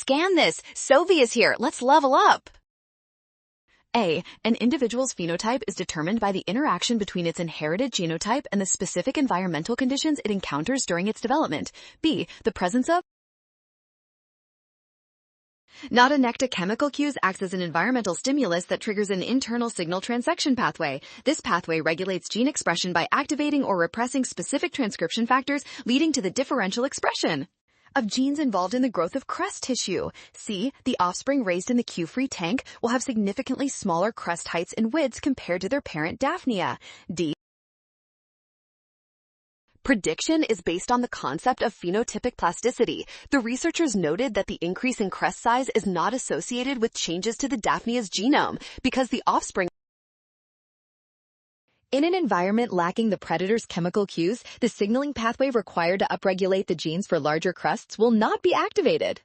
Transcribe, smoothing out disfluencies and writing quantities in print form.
scan this. Sovi is here. Let's level up. A. An individual's phenotype is determined by the interaction between its inherited genotype and the specific environmental conditions it encounters during its development. B. The presence of not-a-necta chemical cues acts as an environmental stimulus that triggers an internal signal transduction pathway. This pathway regulates gene expression by activating or repressing specific transcription factors, leading to the differential expression of genes involved in the growth of crest tissue. C. The offspring raised in the cue-free tank will have significantly smaller crest heights and widths compared to their parent Daphnia. D. Prediction is based on the concept of phenotypic plasticity. The researchers noted that the increase in crest size is not associated with changes to the Daphnia's genome because the offspring. In an environment lacking the predator's chemical cues, the signaling pathway required to upregulate the genes for larger crests will not be activated.